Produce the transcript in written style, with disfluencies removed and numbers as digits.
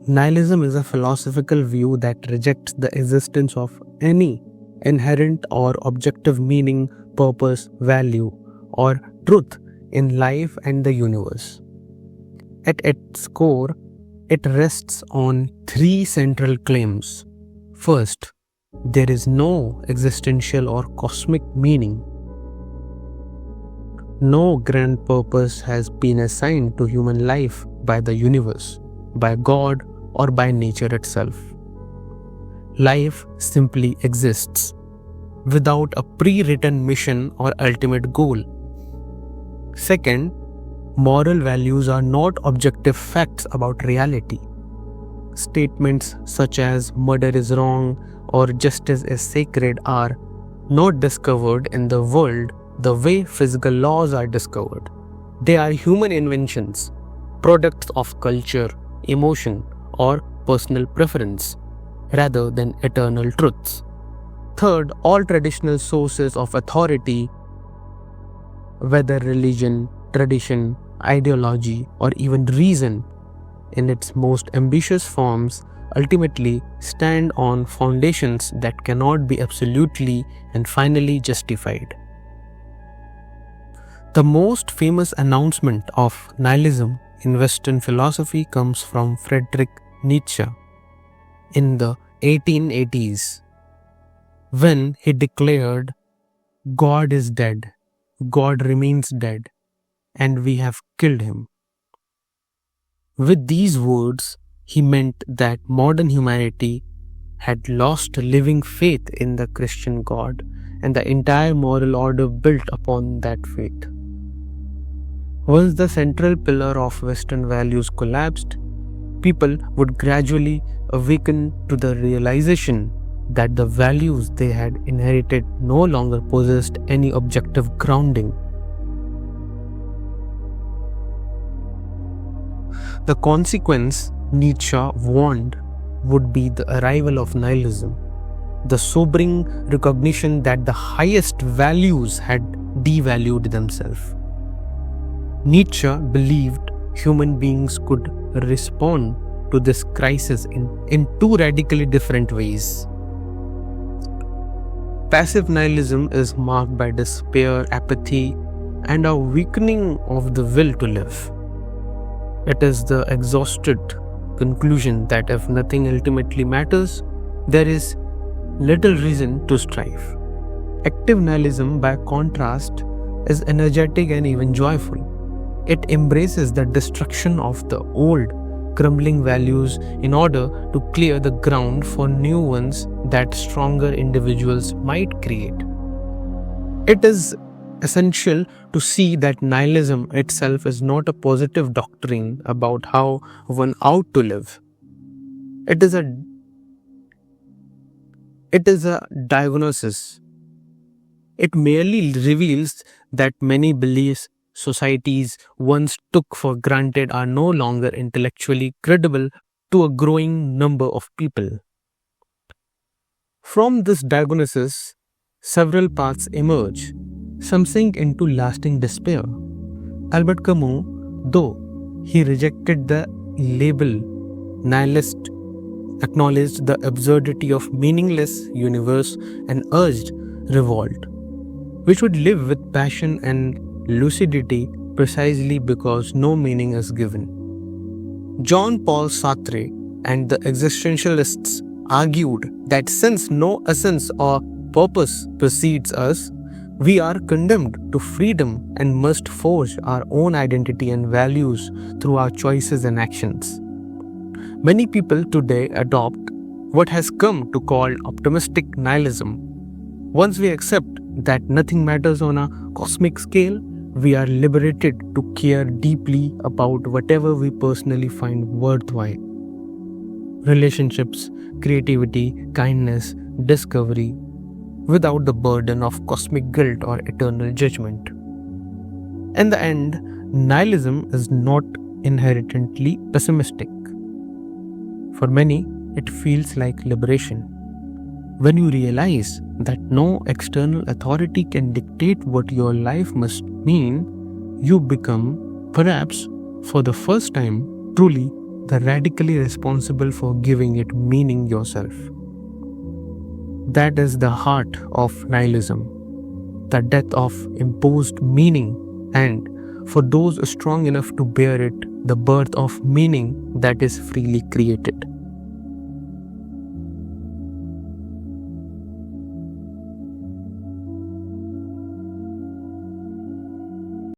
Nihilism is a philosophical view that rejects the existence of any inherent or objective meaning, purpose, value, or truth in life and the universe. At its core, it rests on three central claims. First, there is no existential or cosmic meaning. No grand purpose has been assigned to human life by the universe, by God, or by nature itself. Life simply exists without a pre-written mission or ultimate goal. Second, moral values are not objective facts about reality. Statements such as murder is wrong or justice is sacred are not discovered in the world the way physical laws are discovered. They are human inventions, products of culture, emotion, or personal preference, rather than eternal truths. Third, all traditional sources of authority, whether religion, tradition, ideology, or even reason, in its most ambitious forms, ultimately stand on foundations that cannot be absolutely and finally justified. The most famous announcement of nihilism in Western philosophy comes from Friedrich Nietzsche in the 1880s, when he declared, "God is dead, God remains dead, and we have killed him." With these words, he meant that modern humanity had lost living faith in the Christian God and the entire moral order built upon that faith. Once the central pillar of Western values collapsed, people would gradually awaken to the realization that the values they had inherited no longer possessed any objective grounding. The consequence, Nietzsche warned, would be the arrival of nihilism, the sobering recognition that the highest values had devalued themselves. Nietzsche believed human beings could respond to this crisis in two radically different ways. Passive nihilism is marked by despair, apathy, and a weakening of the will to live. It is the exhausted conclusion that if nothing ultimately matters, there is little reason to strive. Active nihilism, by contrast, is energetic and even joyful. It embraces the destruction of the old, crumbling values in order to clear the ground for new ones that stronger individuals might create. It is essential to see that nihilism itself is not a positive doctrine about how one ought to live. It is a diagnosis. It merely reveals that many beliefs societies once took for granted are no longer intellectually credible to a growing number of people. From this diagnosis, several paths emerge. Some sink into lasting despair. Albert Camus, though he rejected the label nihilist, acknowledged the absurdity of meaningless universe and urged revolt, which would live with passion and lucidity precisely because no meaning is given. Jean-Paul Sartre and the existentialists argued that since no essence or purpose precedes us, we are condemned to freedom and must forge our own identity and values through our choices and actions. Many people today adopt what has come to call optimistic nihilism. Once we accept that nothing matters on a cosmic scale, we are liberated to care deeply about whatever we personally find worthwhile. Relationships, creativity, kindness, discovery, without the burden of cosmic guilt or eternal judgment. In the end, nihilism is not inherently pessimistic. For many, it feels like liberation. When you realize that no external authority can dictate what your life must mean, you become, perhaps for the first time, truly the radically responsible for giving it meaning yourself. That is the heart of nihilism, the death of imposed meaning, and for those strong enough to bear it, the birth of meaning that is freely created.